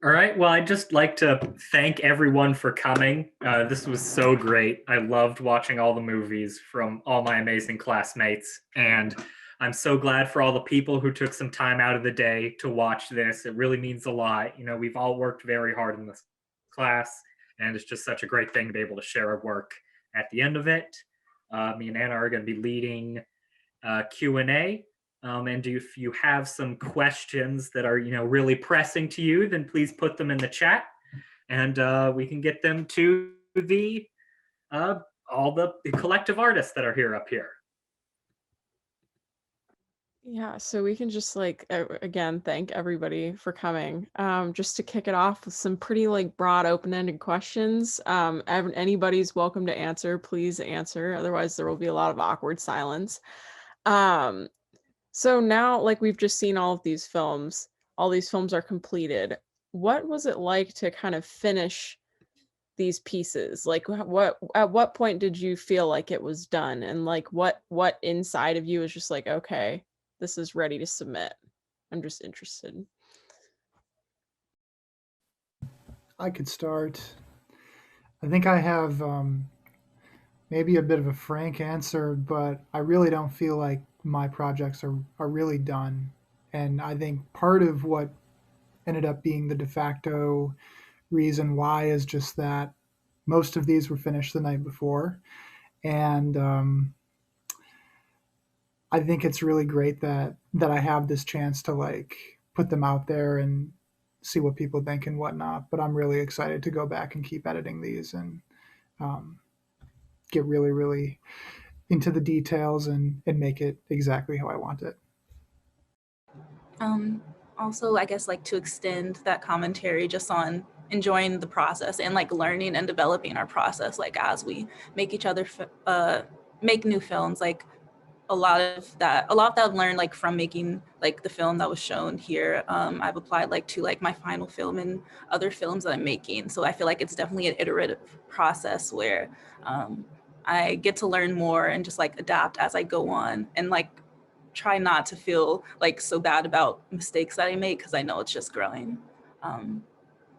All right. Well, I'd just like to thank everyone for coming. This was so great. I loved watching all the movies from all my amazing classmates. And I'm so glad for all the people who took some time out of the day to watch this. It really means a lot. You know, we've all worked very hard in this class, and it's just such a great thing to be able to share our work at the end of it. Me and Anna are going to be leading Q&A. And if you have some questions that are, really pressing to you, then please put them in the chat, and we can get them to the uh, all the collective artists that are here up here. Yeah, so we can just again thank everybody for coming. Just to kick it off with some pretty broad open-ended questions. Anybody's welcome to answer. Please answer. Otherwise, there will be a lot of awkward silence. So now, we've just seen all these films are completed. What was it like to kind of finish these pieces? At what point did you feel like it was done? And what inside of you is just okay, this is ready to submit? I'm just interested. I could start. I think I have maybe a bit of a frank answer, but I really don't feel like my projects are really done. And I think part of what ended up being the de facto reason why is just that most of these were finished the night before. And I think it's really great that I have this chance to put them out there and see what people think and whatnot. But I'm really excited to go back and keep editing these and um, get really, really into the details and make it exactly how I want it. Also, I guess to extend that commentary just on enjoying the process and learning and developing our process as we make each other make new films. A lot of that I've learned from making the film that was shown here. I've applied to my final film and other films that I'm making. So I feel it's definitely an iterative process where I get to learn more and just adapt as I go on, and try not to feel so bad about mistakes that I make, because I know it's just growing.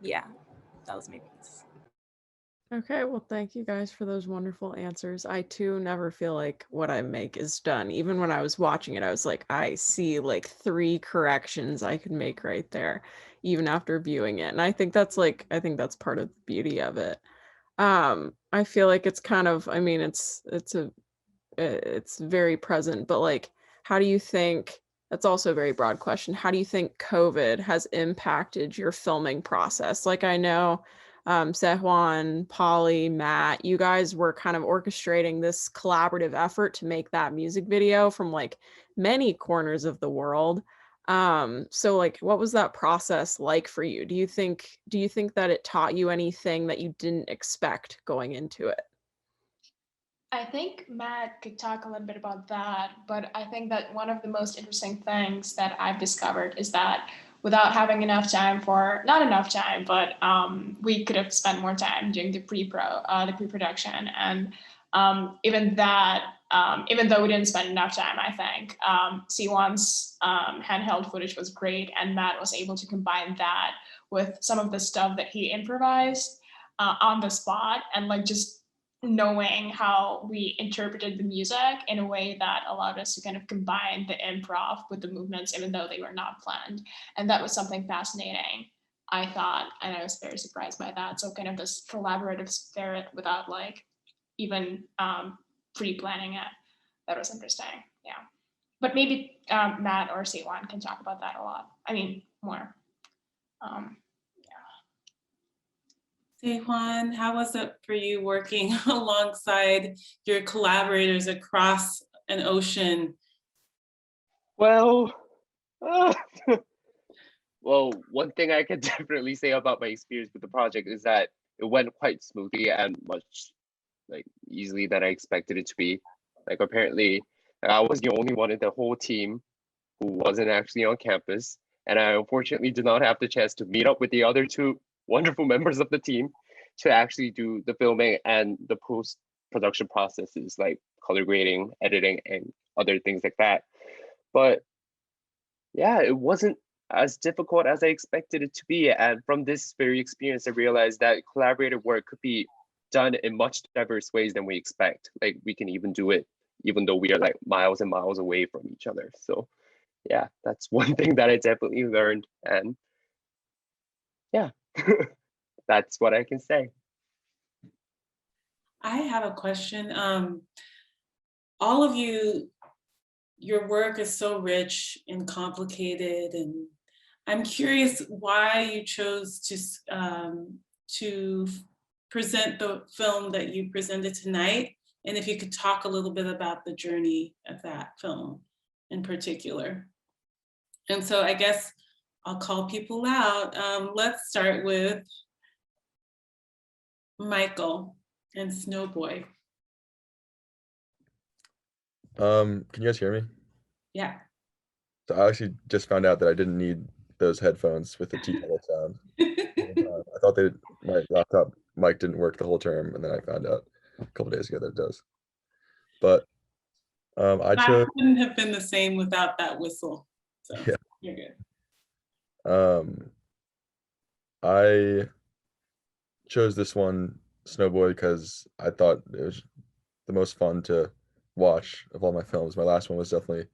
Yeah, that was my piece. Okay, well, thank you guys for those wonderful answers. I too never feel like what I make is done. Even when I was watching it, I was like, I see 3 corrections I could make right there, even after viewing it. And I think that's part of the beauty of it. I feel like it's kind of, I mean, it's very present, but how do you think, that's also a very broad question, how do you think COVID has impacted your filming process? I know Sehwan, Polly, Matt, you guys were kind of orchestrating this collaborative effort to make that music video from many corners of the world. So what was that process like for you? Do you think that it taught you anything that you didn't expect going into it? I think Matt could talk a little bit about that, but I think that one of the most interesting things that I've discovered is that without having enough time not enough time, but we could have spent more time doing the pre-production, and even that, even though we didn't spend enough time, I think C1's handheld footage was great, and Matt was able to combine that with some of the stuff that he improvised on the spot, and just knowing how we interpreted the music in a way that allowed us to kind of combine the improv with the movements, even though they were not planned. And that was something fascinating, I thought, and I was very surprised by that. So kind of this collaborative spirit without even pre-planning it. That was interesting, yeah. But maybe Matt or Siwan can talk about that a lot. I mean, more. Juan, how was it for you working alongside your collaborators across an ocean? Well, well, one thing I can definitely say about my experience with the project is that it went quite smoothly and much easily than I expected it to be. Apparently, I was the only one in the whole team who wasn't actually on campus, and I unfortunately did not have the chance to meet up with the other 2 wonderful members of the team to actually do the filming and the post-production processes like color grading, editing, and other things like that. But yeah, it wasn't as difficult as I expected it to be. And from this very experience, I realized that collaborative work could be done in much diverse ways than we expect. Like we can even do it even though we are like miles and miles away from each other. So yeah, that's one thing that I definitely learned. And yeah, that's what I can say. I have a question. All of you, your work is so rich and complicated, and I'm curious why you chose to present the film that you presented tonight, and if you could talk a little bit about the journey of that film in particular. And so I guess I'll call people out. Let's start with Michael and Snowboy. Can you guys hear me? Yeah. So I actually just found out that I didn't need those headphones with the T-level sound. I thought my laptop mic didn't work the whole term, and then I found out a couple days ago that it does. But I chose. That couldn't have been the same without that whistle. So Yeah. You're good. I chose this one, Snowboy, because I thought it was the most fun to watch of all my films. My last one was definitely,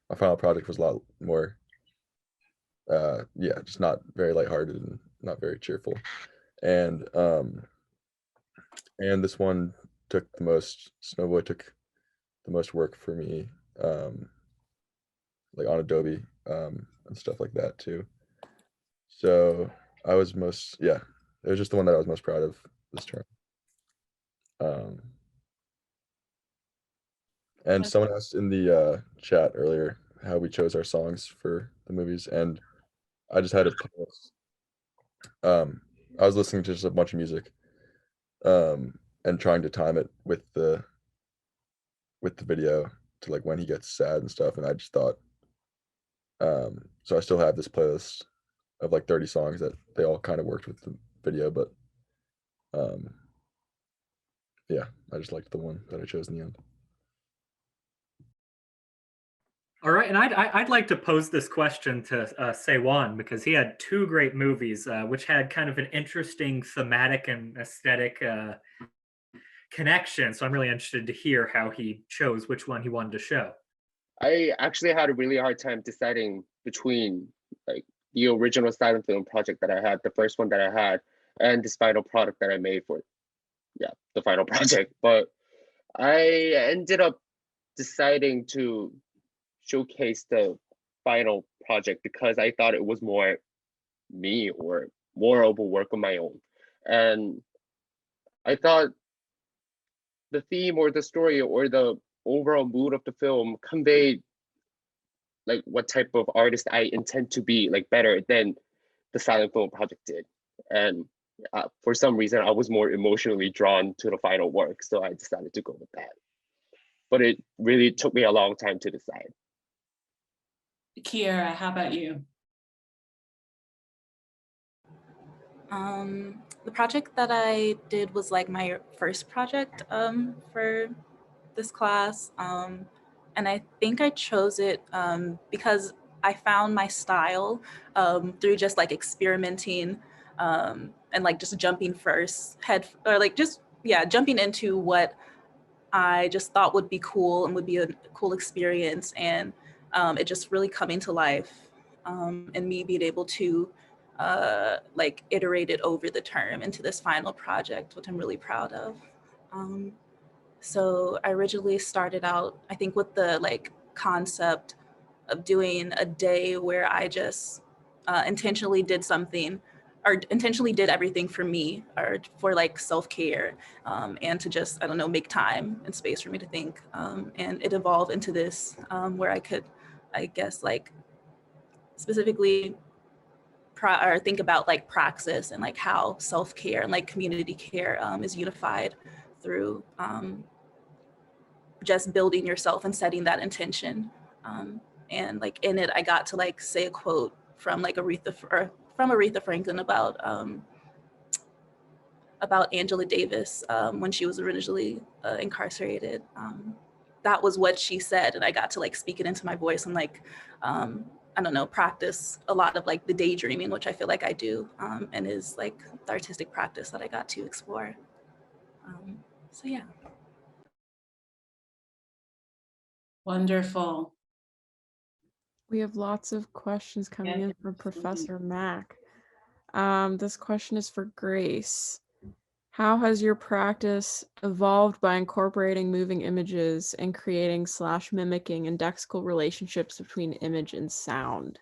my final project was a lot more, yeah, just not very lighthearted and not very cheerful. And this one took the most, Snowboy took the most work for me, like on Adobe, and stuff like that too. So I was most, yeah, it was just the one that I was most proud of this term. And someone asked in the chat earlier how we chose our songs for the movies, and I just had a playlist. I was listening to just a bunch of music, and trying to time it with the video to like when he gets sad and stuff, and I just thought, so I still have this playlist of like 30 songs that they all kind of worked with the video, but yeah, I just liked the one that I chose in the end. All right, and I'd like to pose this question to Sehwan, because he had two great movies, which had kind of an interesting thematic and aesthetic connection. So I'm really interested to hear how he chose which one he wanted to show. I actually had a really hard time deciding between like the original silent film project that I had, the first one that I had, and this final product that I made for, yeah, the final project. But I ended up deciding to showcase the final project because I thought it was more me or more of a work of my own. And I thought the theme or the story or the overall mood of the film conveyed like what type of artist I intend to be, like better than the silent film project did. And for some reason, I was more emotionally drawn to the final work, so I decided to go with that. But it really took me a long time to decide. Kiera, how about you? The project that I did was like my first project for this class. And I think I chose it because I found my style through just like experimenting and like just jumping jumping into what I just thought would be cool and would be a cool experience, and it just really coming to life, and me being able to like iterate it over the term into this final project, which I'm really proud of. So I originally started out, I think, with the like concept of doing a day where I just intentionally did something or intentionally did everything for me or for like self-care, and to just, I don't know, make time and space for me to think. And it evolved into this where I could, I guess, like specifically or think about like praxis and like how self-care and like community care is unified through just building yourself and setting that intention. And like in it, I got to like say a quote from like Aretha Franklin about Angela Davis when she was originally incarcerated. That was what she said, and I got to like speak it into my voice and like I don't know, practice a lot of like the daydreaming, which I feel like I do, and is like the artistic practice that I got to explore. So yeah. Wonderful. We have lots of questions coming Yeah, in from absolutely. Professor Mack. This question is for Grace. How has your practice evolved by incorporating moving images and creating / mimicking indexical relationships between image and sound?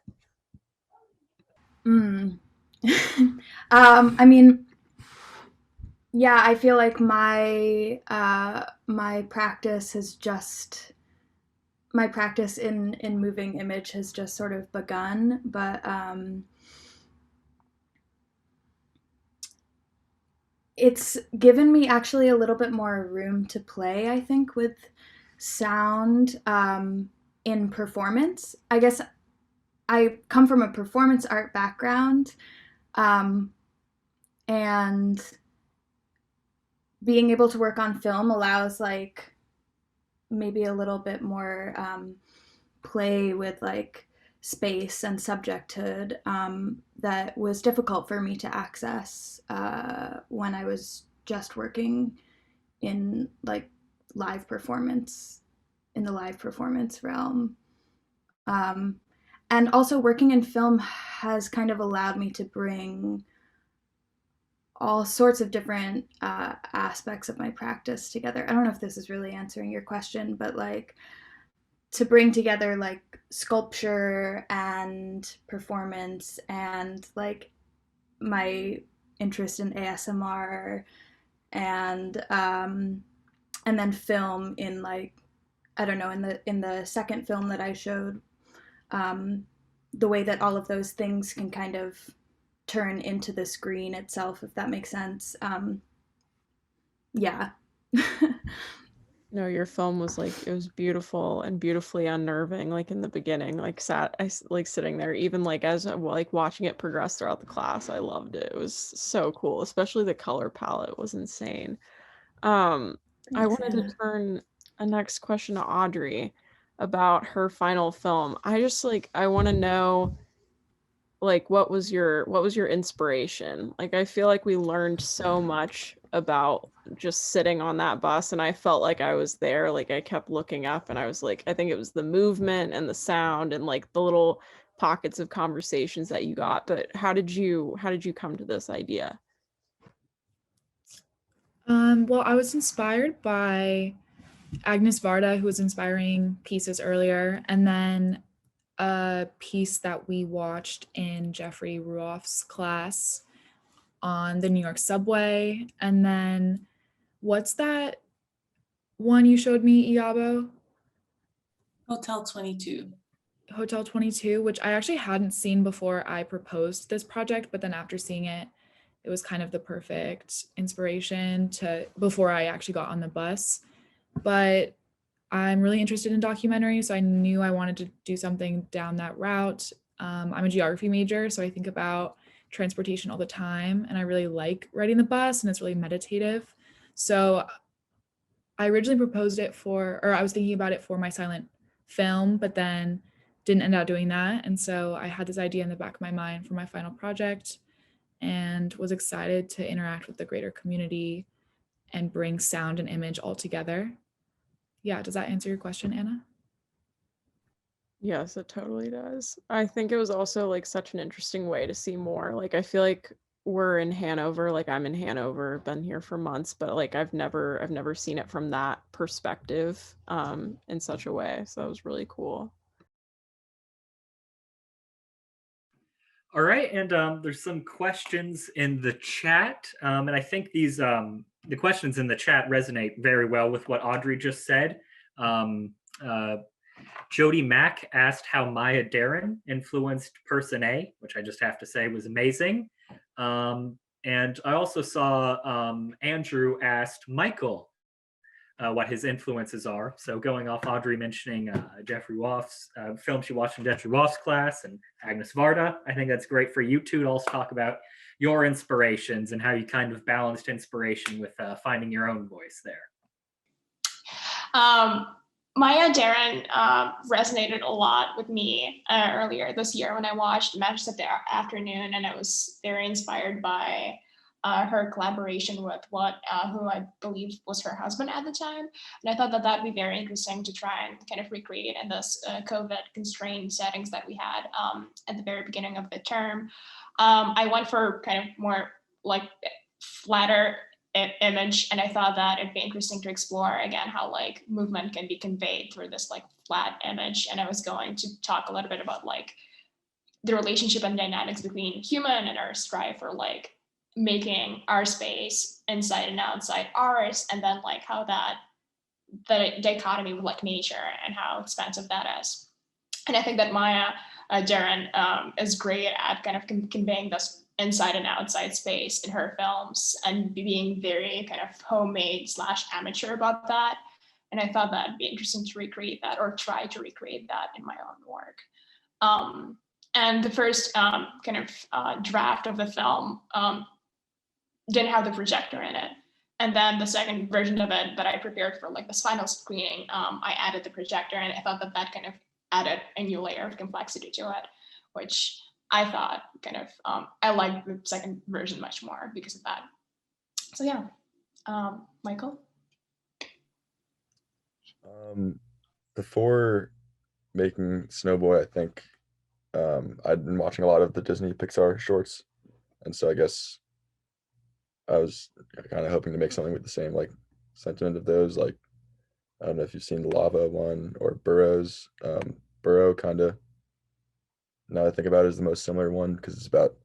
I mean, yeah, I feel like my practice in moving image has just sort of begun, but it's given me actually a little bit more room to play, I think, with sound in performance. I guess I come from a performance art background, and being able to work on film allows like maybe a little bit more play with like space and subjecthood that was difficult for me to access when I was just working in like live performance, in the live performance realm. And also working in film has kind of allowed me to bring all sorts of different aspects of my practice together. I don't know if this is really answering your question, but like to bring together like sculpture and performance and like my interest in ASMR and then film in like, I don't know, in the second film that I showed, the way that all of those things can kind of turn into the screen itself, if that makes sense. Yeah. No, your film was like, it was beautiful and beautifully unnerving, like in the beginning, like sitting there, even like as like watching it progress throughout the class. I loved it. It was so cool, especially the color palette was insane. I wanted to turn a next question to Audrey about her final film. I want to know like what was your inspiration? Like I feel like we learned so much about just sitting on that bus, and I felt like I was there. Like I kept looking up and I was like, I think it was the movement and the sound and like the little pockets of conversations that you got. But how did you come to this idea? Well, I was inspired by Agnes Varda, who was inspiring pieces earlier, and then a piece that we watched in Jeffrey Ruoff's class on the New York subway. And then what's that one you showed me, Iabo? Hotel 22. Hotel 22, which I actually hadn't seen before I proposed this project, but then after seeing it, it was kind of the perfect inspiration to before I actually got on the bus. But I'm really interested in documentaries, so I knew I wanted to do something down that route. I'm a geography major, so I think about transportation all the time, and I really like riding the bus, and it's really meditative. So I originally proposed it or I was thinking about it for my silent film, but then didn't end up doing that. And so I had this idea in the back of my mind for my final project and was excited to interact with the greater community and bring sound and image all together. Yeah, does that answer your question, Anna? Yes, it totally does. I think it was also like such an interesting way to see more. Like I feel like we're in Hanover, like I'm in Hanover, been here for months, but like I've never seen it from that perspective in such a way. So that was really cool. All right, and there's some questions in the chat, and I think these the questions in the chat resonate very well with what Audrey just said. Jody Mack asked how Maya Deren influenced Person A, which I just have to say was amazing. And I also saw Andrew asked Michael what his influences are. So going off Audrey mentioning Jeffrey Woff's film she watched in Jeffrey Woff's class and Agnes Varda, I think that's great for you two to also talk about your inspirations and how you kind of balanced inspiration with finding your own voice there. Maya Deren resonated a lot with me earlier this year when I watched Matches of the Afternoon, and I was very inspired by her collaboration with who I believe was her husband at the time. And I thought that that'd be very interesting to try and kind of recreate in this COVID constrained settings that we had at the very beginning of the term. I went for kind of more like flatter image, and I thought that it'd be interesting to explore again how like movement can be conveyed through this like flat image. And I was going to talk a little bit about like the relationship and dynamics between human and our strive for like making our space inside and outside ours, and then like how that the dichotomy with like nature and how expensive that is. And I think that Maya Deren is great at kind of conveying this inside and outside space in her films and being very kind of homemade / amateur about that. And I thought that'd be interesting to recreate that or try to recreate that in my own work. And the first kind of draft of the film didn't have the projector in it. And then the second version of it that I prepared for like this final screening, I added the projector, and I thought that that kind of added a new layer of complexity to it, which I thought kind of, I liked the second version much more because of that. So yeah, Michael? Before making Snowboy, I think I'd been watching a lot of the Disney Pixar shorts, and so I guess I was kind of hoping to make something with the same like sentiment of those. Like, I don't know if you've seen the Lava one or Burrow's. Burrow kind of, now I think about it, is the most similar one because it's about,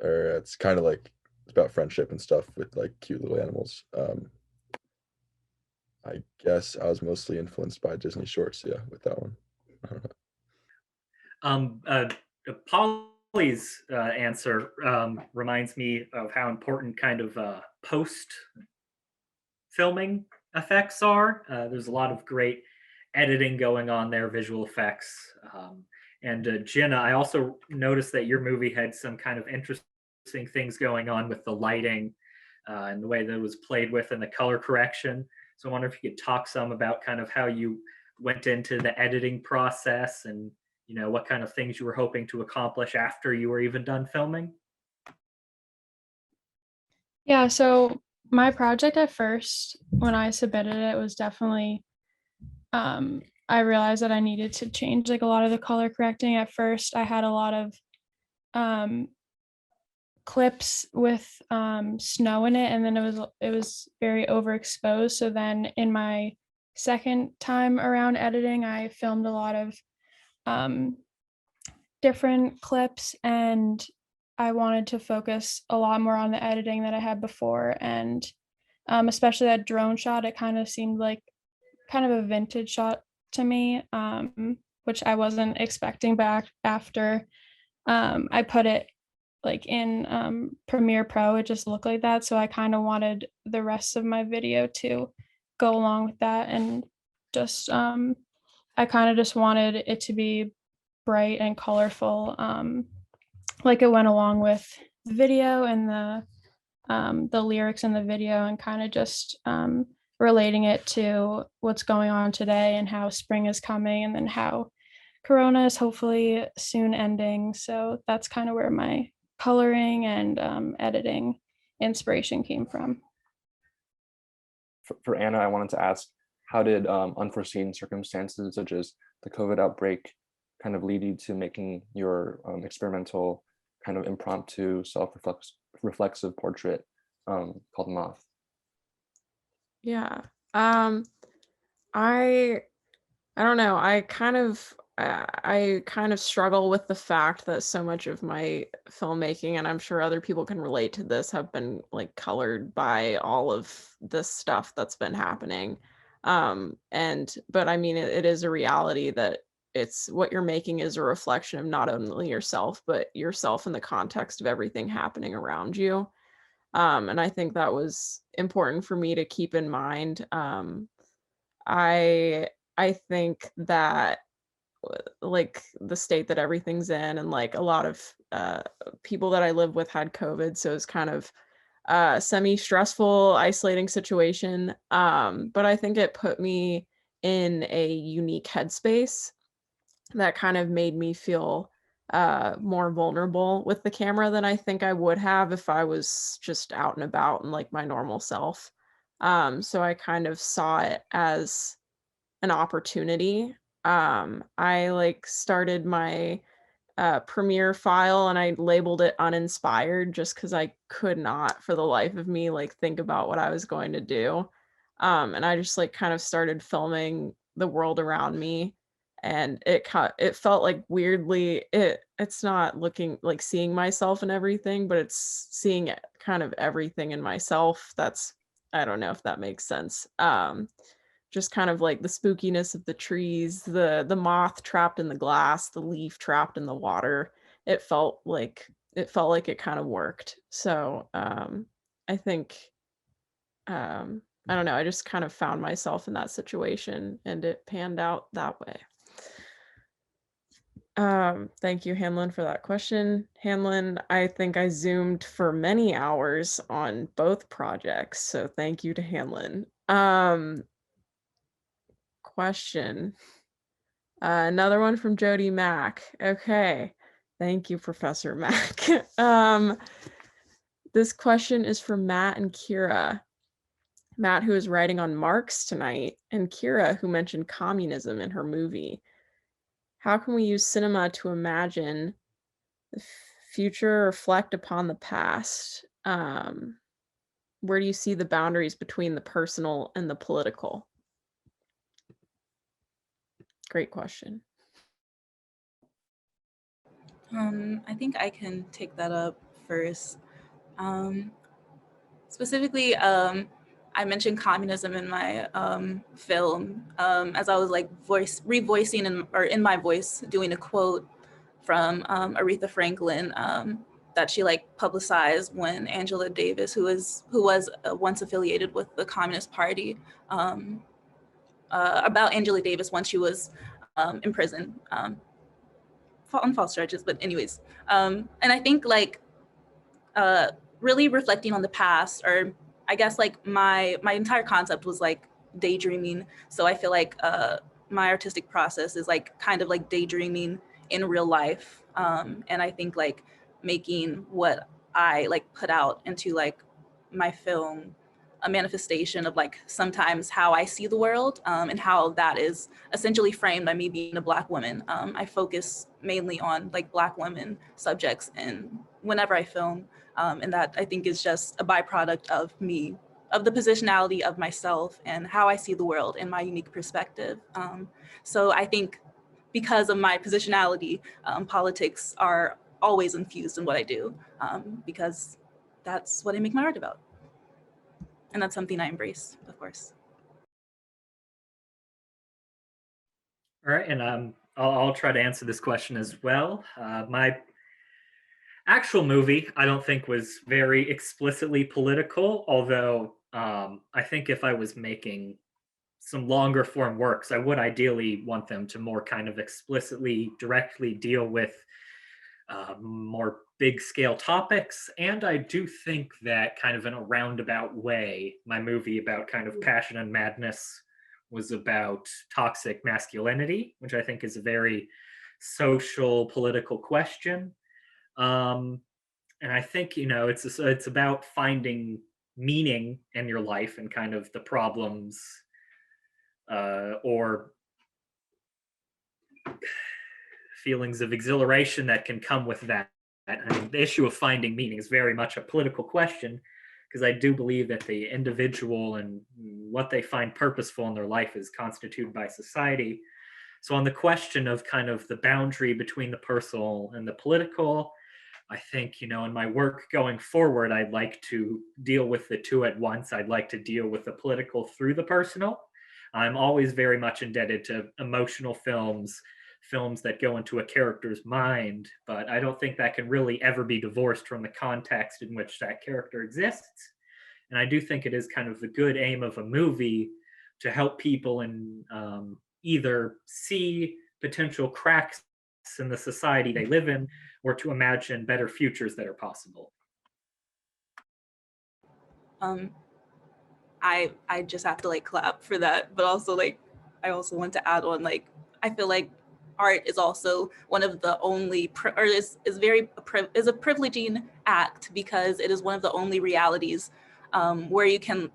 or it's kind of like it's about friendship and stuff with like cute little animals. I guess I was mostly influenced by Disney shorts, yeah, with that one. Polly's answer reminds me of how important kind of post filming effects are. There's a lot of great editing going on there, visual effects. And Jenna, I also noticed that your movie had some kind of interesting things going on with the lighting and the way that it was played with and the color correction. So I wonder if you could talk some about kind of how you went into the editing process and what kind of things you were hoping to accomplish after you were even done filming. Yeah, so my project at first, when I submitted it, was definitely, I realized that I needed to change like a lot of the color correcting. At first, I had a lot of clips with snow in it, and then it was very overexposed. So then in my second time around editing, I filmed a lot of different clips, and I wanted to focus a lot more on the editing that I had before. And especially that drone shot, it kind of seemed like kind of a vintage shot to me, which I wasn't expecting. Back after I put it like in Premiere Pro, it just looked like that. So I kind of wanted the rest of my video to go along with that, and just I kind of just wanted it to be bright and colorful, like it went along with the video and the lyrics in the video, and kind of just relating it to what's going on today and how spring is coming, and then how Corona is hopefully soon ending. So that's kind of where my coloring and editing inspiration came from. For Anna, I wanted to ask, how did unforeseen circumstances such as the COVID outbreak kind of lead you to making your experimental kind of impromptu self-reflexive portrait called Moth? Yeah. I don't know. I kind of struggle with the fact that so much of my filmmaking, and I'm sure other people can relate to this, have been like colored by all of this stuff that's been happening. But I mean, it is a reality that it's what you're making is a reflection of not only yourself, but yourself in the context of everything happening around you. And I think that was important for me to keep in mind. I think that like the state that everything's in, and like a lot of people that I live with had COVID, so it's kind of semi-stressful, isolating situation. But I think it put me in a unique headspace that kind of made me feel more vulnerable with the camera than I think I would have if I was just out and about and like my normal self. So I kind of saw it as an opportunity. I like started my Premiere file and I labeled it uninspired just because I could not for the life of me like think about what I was going to do. And I just like kind of started filming the world around me, and it felt like weirdly it's not looking like seeing myself and everything, but it's seeing kind of everything in myself. That's, I don't know if that makes sense. Just kind of like the spookiness of the trees, the moth trapped in the glass, the leaf trapped in the water. It felt like it kind of worked. So I think I don't know, I just kind of found myself in that situation and it panned out that way. Thank you, Hanlon, for that question. Hanlon, I think I zoomed for many hours on both projects, so thank you to Hanlon. Question. Another one from Jody Mack. Okay. Thank you, Professor Mack. This question is from Matt and Kira. Matt, who is writing on Marx tonight, and Kira, who mentioned communism in her movie. How can we use cinema to imagine the future, reflect upon the past? Where do you see the boundaries between the personal and the political? Great question. I think I can take that up first. Specifically, I mentioned communism in my film as I was like revoicing or in my voice doing a quote from Aretha Franklin that she like publicized when Angela Davis, who was once affiliated with the Communist Party, about Angela Davis when she was in prison on false charges. But anyways, and I think like really reflecting on the past, or I guess like my entire concept was like daydreaming. So I feel like my artistic process is like kind of like daydreaming in real life. And I think like making what I like put out into like my film a manifestation of like sometimes how I see the world, and how that is essentially framed by me being a Black woman. I focus mainly on like Black women subjects and whenever I film. And that I think is just a byproduct of me, of the positionality of myself and how I see the world in my unique perspective. So I think because of my positionality, politics are always infused in what I do, because that's what I make my art about. And that's something I embrace, of course. All right, and I'll try to answer this question as well. My actual movie, I don't think was very explicitly political, although I think if I was making some longer form works, I would ideally want them to more kind of explicitly, directly deal with more big scale topics. And I do think that kind of in a roundabout way, my movie about kind of passion and madness was about toxic masculinity, which I think is a very social, political question. And I think, it's about finding meaning in your life and kind of the problems or feelings of exhilaration that can come with that. I mean, the issue of finding meaning is very much a political question, because I do believe that the individual and what they find purposeful in their life is constituted by society. So, on the question of kind of the boundary between the personal and the political, I think, in my work going forward, I'd like to deal with the two at once. I'd like to deal with the political through the personal. I'm always very much indebted to emotional films that go into a character's mind, but I don't think that can really ever be divorced from the context in which that character exists. And I do think it is kind of the good aim of a movie to help people in either see potential cracks in the society they live in, or to imagine better futures that are possible. I just have to like clap for that, but also like I also want to add on, like, I feel like art is also one of the only, is a privileging act, because it is one of the only realities where you can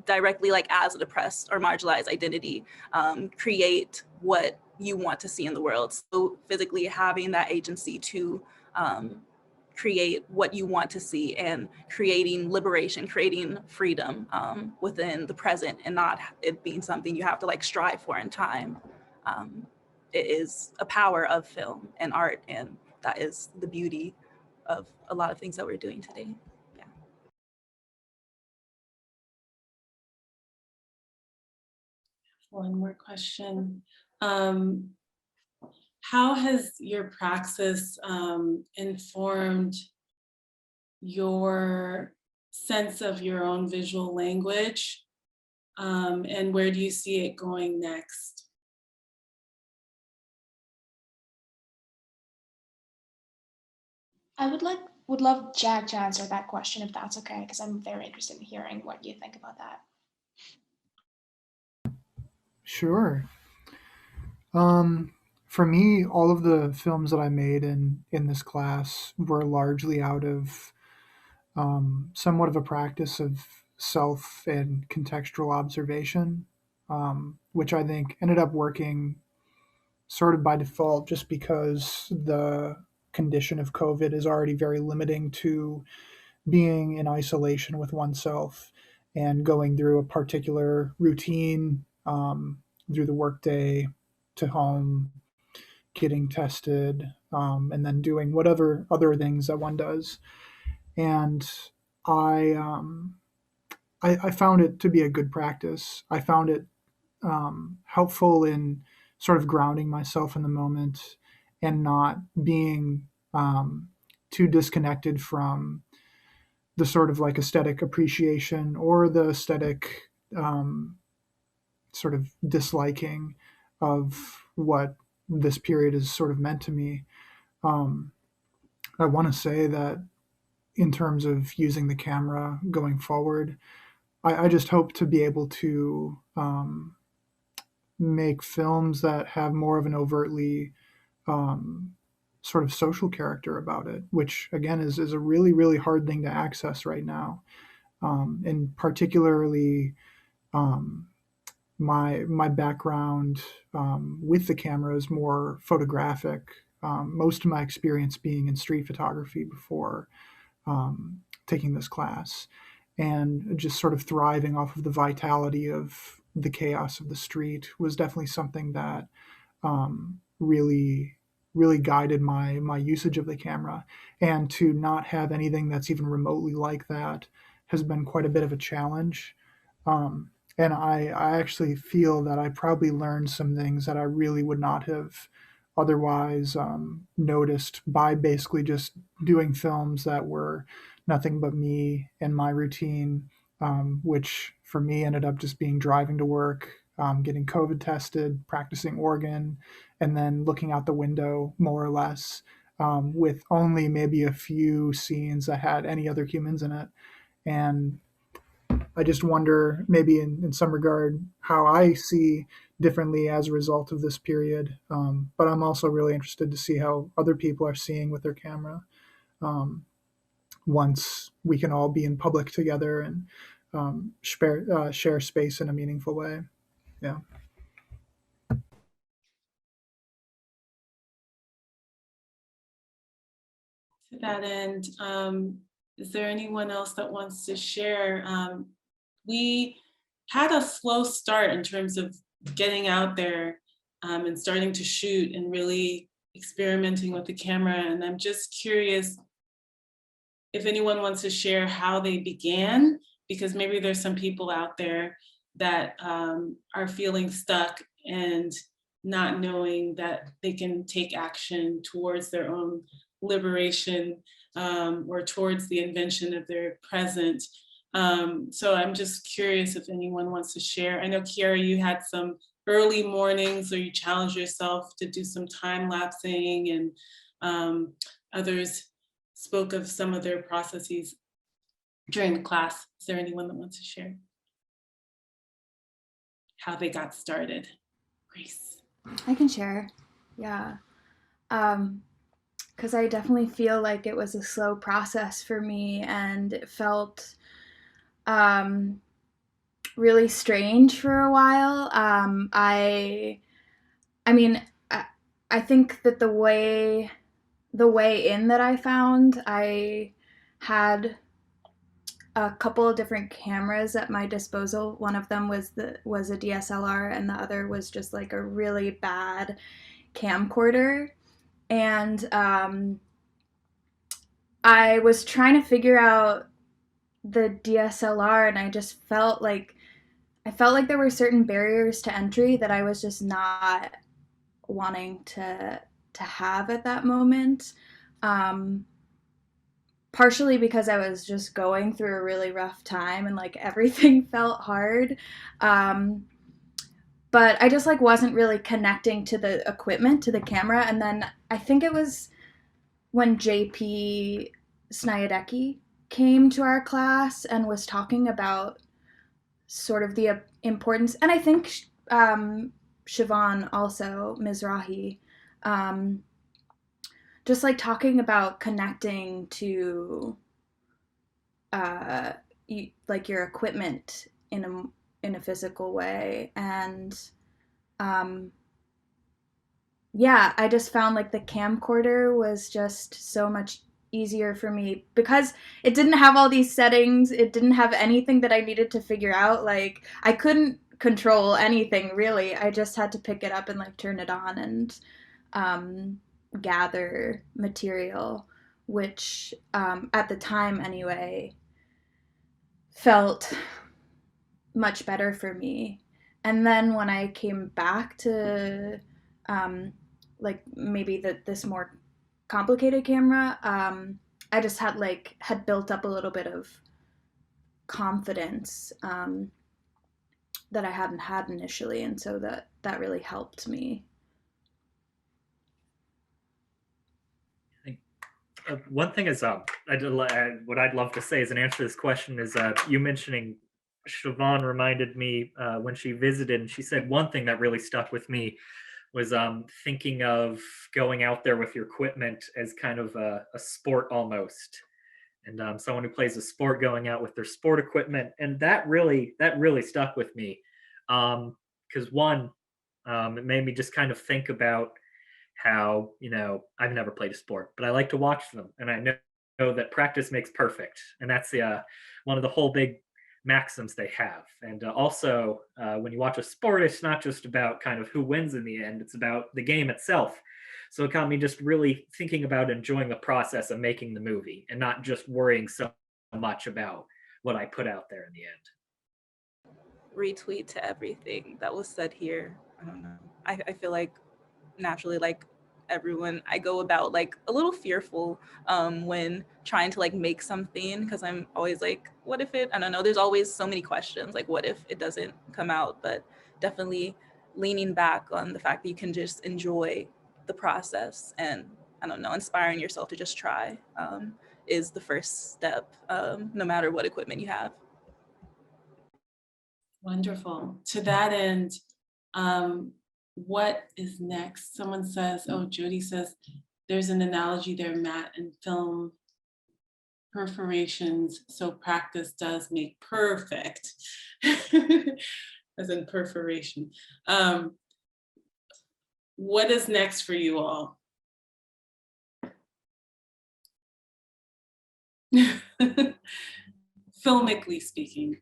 directly, like as an oppressed or marginalized identity, create what you want to see in the world. So physically having that agency to create what you want to see, and creating liberation, creating freedom within the present, and not it being something you have to like strive for in time. It is a power of film and art, and that is the beauty of a lot of things that we're doing today. Yeah. One more question. How has your praxis informed your sense of your own visual language, and where do you see it going next? I would love Jack to answer that question if that's okay, because I'm very interested in hearing what you think about that. Sure. For me, all of the films that I made in this class were largely out of somewhat of a practice of self and contextual observation, which I think ended up working sort of by default, just because the condition of COVID is already very limiting to being in isolation with oneself and going through a particular routine through the workday to home, getting tested, and then doing whatever other things that one does. And I, I found it to be a good practice. I found it helpful in sort of grounding myself in the moment and not being too disconnected from the sort of like aesthetic appreciation or the aesthetic sort of disliking of what this period is sort of meant to me. Um, I want to say that in terms of using the camera going forward, I just hope to be able to make films that have more of an overtly um, sort of social character about it, which again is a really, really hard thing to access right now. And particularly um, my background with the camera is more photographic. Most of my experience being in street photography before um, taking this class, and just sort of thriving off of the vitality of the chaos of the street was definitely something that really really guided my usage of the camera. And to not have anything that's even remotely like that has been quite a bit of a challenge. And I actually feel that I probably learned some things that I really would not have otherwise noticed by basically just doing films that were nothing but me and my routine, which for me ended up just being driving to work, getting COVID tested, practicing organ, and then looking out the window more or less, with only maybe a few scenes that had any other humans in it. And I just wonder, maybe in some regard, how I see differently as a result of this period. But I'm also really interested to see how other people are seeing with their camera once we can all be in public together and share space in a meaningful way. Yeah. To that end, is there anyone else that wants to share? We had a slow start in terms of getting out there and starting to shoot and really experimenting with the camera. And I'm just curious if anyone wants to share how they began, because maybe there's some people out there that are feeling stuck and not knowing that they can take action towards their own liberation or towards the invention of their present. So I'm just curious if anyone wants to share. I know, Kiara, you had some early mornings or you challenged yourself to do some time lapsing, and others spoke of some of their processes during the class. Is there anyone that wants to share how they got started? Grace. I can share. Yeah. Because I definitely feel like it was a slow process for me, and it felt really strange for a while. I mean, I think that the way in that I found, I had a couple of different cameras at my disposal. One of them was a DSLR, and the other was just like a really bad camcorder. And I was trying to figure out the DSLR, and I felt like there were certain barriers to entry that I was just not wanting to have at that moment. Partially because I was just going through a really rough time, and like everything felt hard. But I just like wasn't really connecting to the equipment, to the camera. And then I think it was when JP Snayadecki came to our class and was talking about sort of the importance, and I think Siobhan also, Mizrahi, just like talking about connecting to like your equipment in a physical way. And yeah, I just found like the camcorder was just so much easier for me because it didn't have all these settings. It didn't have anything that I needed to figure out. Like I couldn't control anything really. I just had to pick it up and like turn it on and gather material, which at the time anyway felt much better for me. And then when I came back to like maybe this more complicated camera, I just had built up a little bit of confidence that I hadn't had initially, and so that really helped me. One thing is, what I'd love to say as an answer to this question is, you mentioning Siobhan reminded me when she visited, and she said one thing that really stuck with me was thinking of going out there with your equipment as kind of a sport almost, and someone who plays a sport going out with their sport equipment, and that really stuck with me, because one, it made me just kind of think about how, I've never played a sport, but I like to watch them, and I know that practice makes perfect, and that's one of the whole big maxims they have. And also, when you watch a sport, it's not just about kind of who wins in the end; it's about the game itself. So it got me just really thinking about enjoying the process of making the movie, and not just worrying so much about what I put out there in the end. Retweet to everything that was said here. I don't know. I feel like naturally, like everyone, I go about like a little fearful when trying to like make something, because I'm always like, what if it, I don't know, there's always so many questions, like what if it doesn't come out. But definitely leaning back on the fact that you can just enjoy the process, and I don't know, inspiring yourself to just try is the first step, no matter what equipment you have. Wonderful. To that end, what is next? Someone says, oh, Jody says, there's an analogy there, Matt, in film perforations, so practice does make perfect, as in perforation. What is next for you all? Filmically speaking.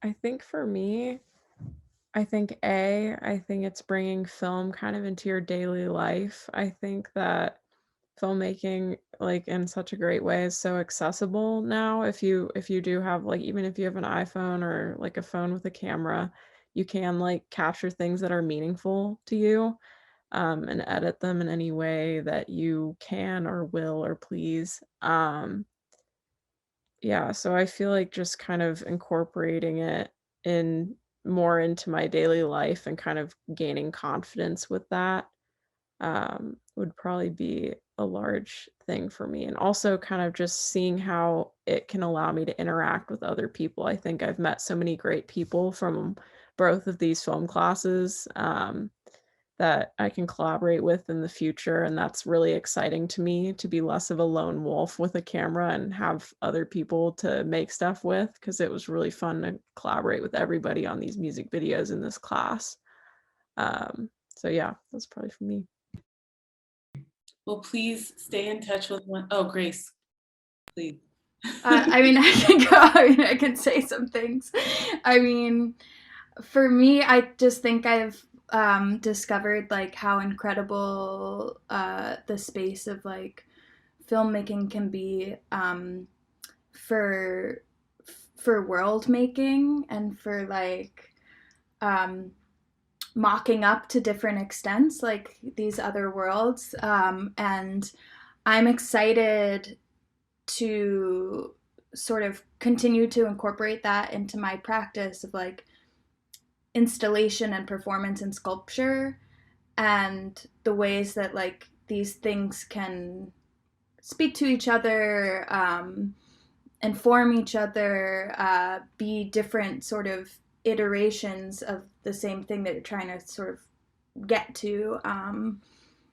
I think for me, I think it's bringing film kind of into your daily life. I think that filmmaking, like in such a great way, is so accessible now. If you do have, like, even if you have an iPhone or like a phone with a camera, you can like capture things that are meaningful to you, and edit them in any way that you can or will or please. Yeah, so I feel like just kind of incorporating it in more into my daily life and kind of gaining confidence with that would probably be a large thing for me. And also kind of just seeing how it can allow me to interact with other people. I think I've met so many great people from both of these film classes that I can collaborate with in the future. And that's really exciting to me, to be less of a lone wolf with a camera and have other people to make stuff with, because it was really fun to collaborate with everybody on these music videos in this class. So yeah, that's probably for me. Well, please stay in touch with one. Oh, Grace, please. I mean, I can go. I mean, I can say some things. I mean, for me, I just think I've discovered like how incredible the space of like filmmaking can be for world making and for like mocking up to different extents like these other worlds, and I'm excited to sort of continue to incorporate that into my practice of like installation and performance and sculpture, and the ways that like these things can speak to each other, inform each other, be different sort of iterations of the same thing that you're trying to sort of get to.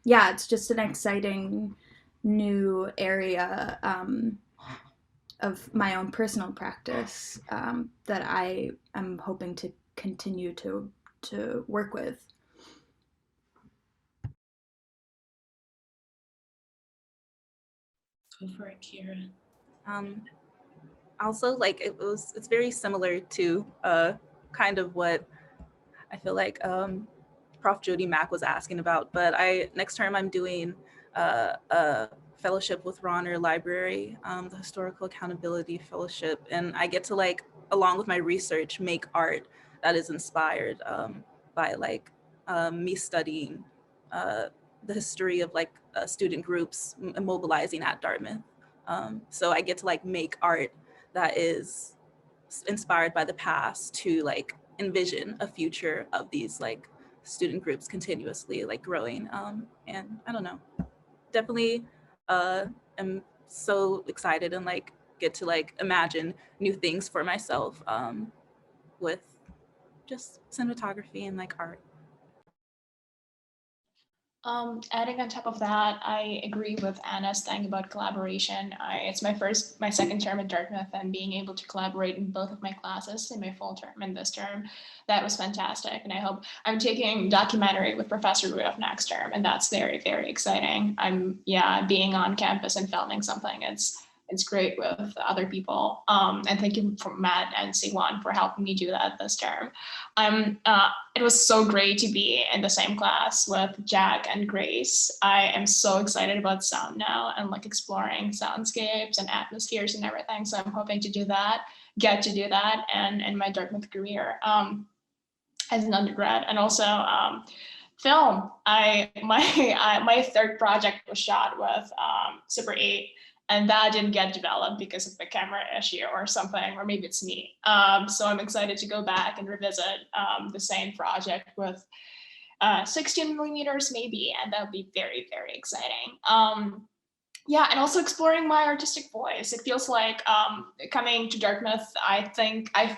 Yeah, it's just an exciting new area of my own personal practice that I am hoping to continue to work with. Go for it, Kira. Also, like it's very similar to kind of what I feel like Prof. Jody Mack was asking about. But next term I'm doing a fellowship with Ronner Library, the Historical Accountability Fellowship, and I get to like, along with my research, make art that is inspired by like me studying the history of like student groups mobilizing at Dartmouth. So I get to like make art that is inspired by the past to like envision a future of these like student groups continuously like growing. And I don't know, definitely am so excited and like get to like imagine new things for myself with just cinematography and like art. Adding on top of that, I agree with Anna's thing about collaboration. It's my second term at Dartmouth, and being able to collaborate in both of my classes in my full term and this term, that was fantastic. And I hope I'm taking documentary with Professor Rudolph next term, and that's very, very exciting. Being on campus and filming something, it's great with other people. And thank you for Matt and Siwan for helping me do that this term. It was so great to be in the same class with Jack and Grace. I am so excited about sound now and like exploring soundscapes and atmospheres and everything. So I'm hoping to get to do that and in my Dartmouth career as an undergrad. And also film. My third project was shot with Super 8. And that didn't get developed because of the camera issue or something, or maybe it's me. So I'm excited to go back and revisit the same project with 16 millimeters maybe, and that would be very, very exciting. And also exploring my artistic voice. It feels like coming to Dartmouth, I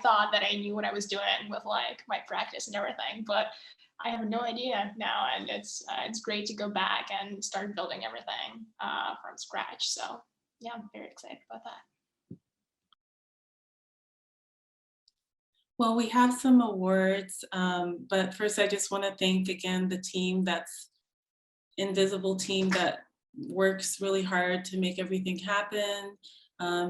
thought that I knew what I was doing with like my practice and everything, but I have no idea now, and it's great to go back and start building everything from scratch. So yeah, I'm very excited about that. Well, we have some awards, but first I just want to thank again the team, that's invisible team that works really hard to make everything happen.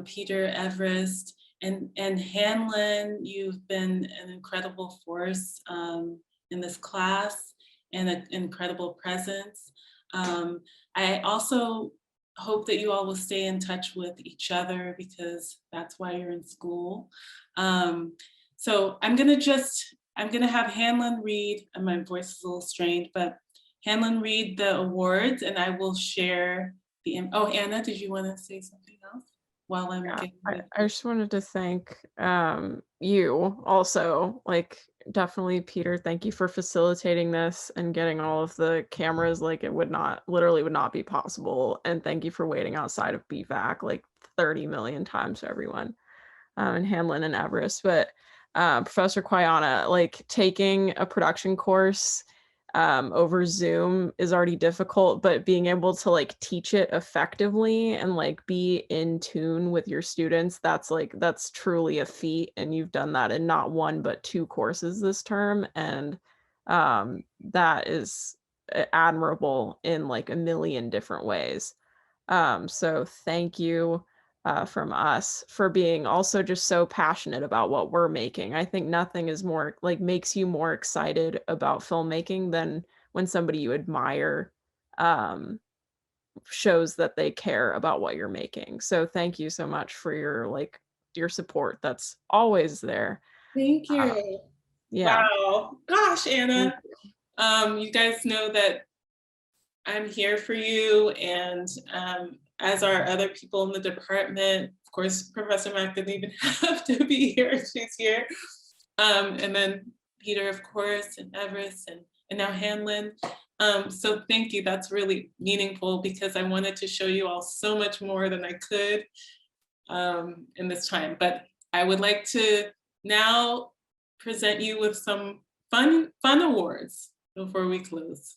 Peter, Everest, and Hanlon, you've been an incredible force in this class and an incredible presence. I also hope that you all will stay in touch with each other, because that's why you're in school. So I'm gonna have Hanlon read, and my voice is a little strained, but Hanlon read the awards, and I will share the, oh, Anna, did you wanna say something else while I'm getting I just wanted to thank you also, like definitely Peter, thank you for facilitating this and getting all of the cameras. Like it literally would not be possible. And thank you for waiting outside of BVAC like 30 million times for everyone, and Hanlon and Everest. But Professor Kwayana, like taking a production course over Zoom is already difficult, but being able to like teach it effectively and like be in tune with your students, that's truly a feat. And you've done that in not one, but 2 courses this term. And that is admirable in like a million different ways. So thank you from us for being also just so passionate about what we're making. I think nothing is more like makes you more excited about filmmaking than when somebody you admire shows that they care about what you're making. So thank you so much for your support that's always there. Thank you. Yeah. Wow. Gosh, Anna. You guys know that I'm here for you, and as are other people in the department. Of course, Professor Mack didn't even have to be here. She's here. And then Peter, of course, and Everest, and now Hanlon. So thank you. That's really meaningful because I wanted to show you all so much more than I could in this time. But I would like to now present you with some fun awards before we close.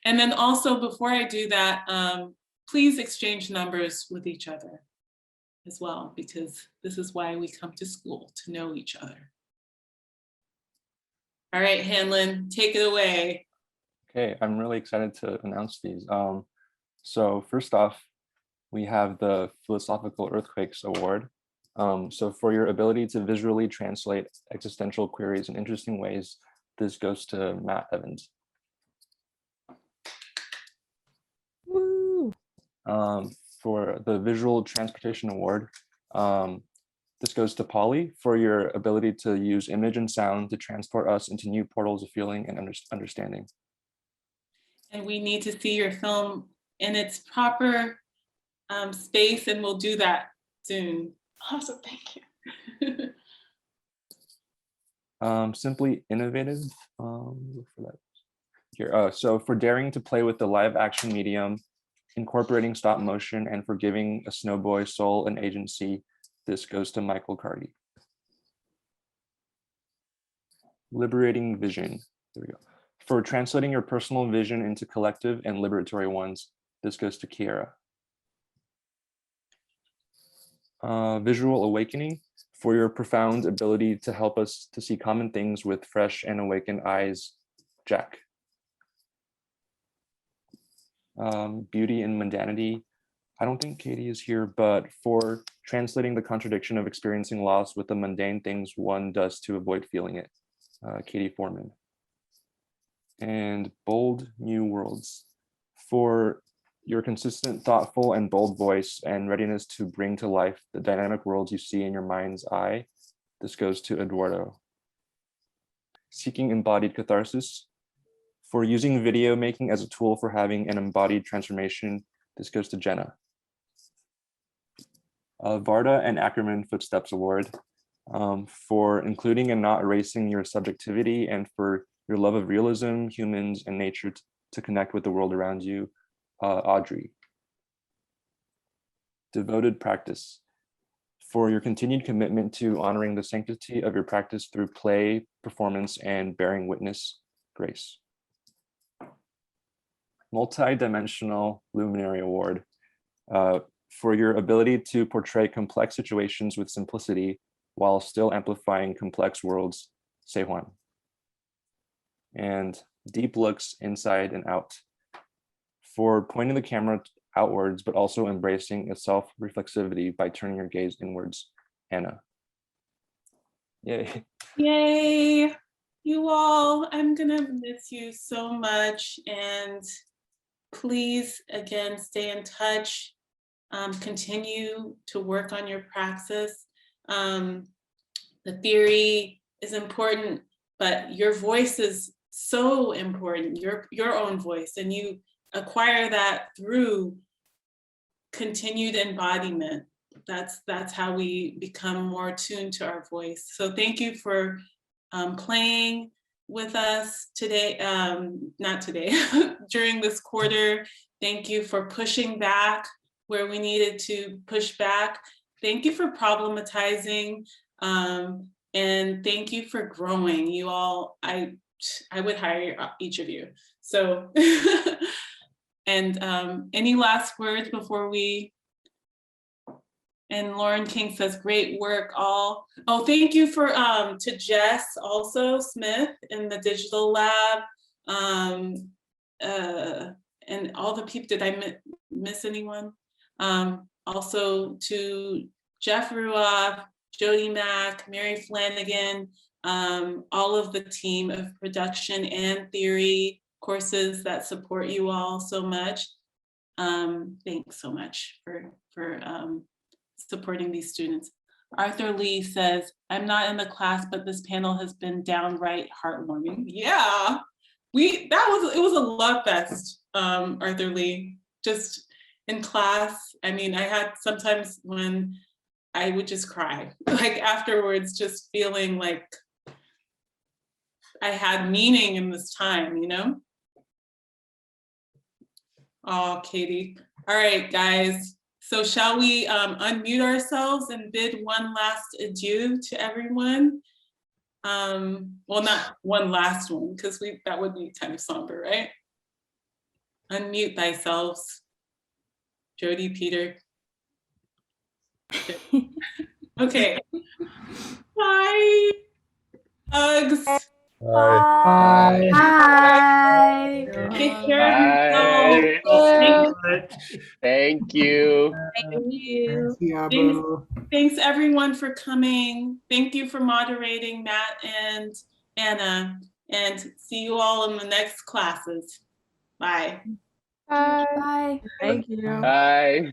And then also before I do that, please exchange numbers with each other as well, because this is why we come to school, to know each other. All right, Hanlon, take it away. Okay, I'm really excited to announce these. So first off, we have the Philosophical Earthquakes Award. So for your ability to visually translate existential queries in interesting ways, this goes to Matt Evans. Woo. For the Visual Transportation Award, this goes to Polly for your ability to use image and sound to transport us into new portals of feeling and understanding. And we need to see your film in its proper space, and we'll do that soon. Awesome, thank you. Simply innovative. Look for that here. So for daring to play with the live action medium, incorporating stop motion, and for giving a snowboy soul and agency, this goes to Michael Carty. Liberating vision. There we go. For translating your personal vision into collective and liberatory ones, this goes to Kiera. Visual awakening. For your profound ability to help us to see common things with fresh and awakened eyes, Jack. Beauty and mundanity. I don't think Katie is here, but for translating the contradiction of experiencing loss with the mundane things one does to avoid feeling it, Katie Foreman. And bold new worlds. For your consistent, thoughtful, and bold voice and readiness to bring to life the dynamic worlds you see in your mind's eye, this goes to Eduardo. Seeking embodied catharsis. For using video making as a tool for having an embodied transformation, this goes to Jenna. Varda and Ackerman Footsteps Award for including and not erasing your subjectivity and for your love of realism, humans, and nature to connect with the world around you, Audrey. Devoted practice. For your continued commitment to honoring the sanctity of your practice through play, performance, and bearing witness, Grace. Multi-dimensional Luminary Award for your ability to portray complex situations with simplicity while still amplifying complex worlds, Sehwan. And Deep Looks Inside and Out for pointing the camera outwards, but also embracing a self-reflexivity by turning your gaze inwards, Anna. Yay. Yay, you all. I'm gonna miss you so much, and please, again, stay in touch. Continue to work on your praxis. The theory is important, but your voice is so important, your own voice, and you acquire that through continued embodiment. That's how we become more tuned to our voice. So thank you for playing with us today, not today, during this quarter. Thank you for pushing back where we needed to push back. Thank you for problematizing. And thank you for growing. You all, I would hire each of you. So, and any last words before we, and Lauren King says, great work all. Oh, thank you for, to Jess also, Smith in the digital lab. And all the people, did I miss anyone? Also to Jeff Ruoff, Jody Mack, Mary Flanagan, all of the team of production and theory courses that support you all so much. Thanks so much for supporting these students. Arthur Lee says, I'm not in the class, but this panel has been downright heartwarming. Yeah, it was a love fest, Arthur Lee, just in class. I mean, I had sometimes when I would just cry, like afterwards, just feeling like I had meaning in this time, you know? Oh, Katie. All right, guys. So shall we unmute ourselves and bid one last adieu to everyone? Well, not one last one, because that would be kind of somber, right? Unmute thyselves. Jody, Peter. Okay. Bye. Hugs. Bye. Bye. Take care of Bye. yourselves. Thank you. Thank you. Diabo. Thanks everyone for coming. Thank you for moderating, Matt and Anna. And see you all in the next classes. Bye. Bye. Bye. Thank you. Bye.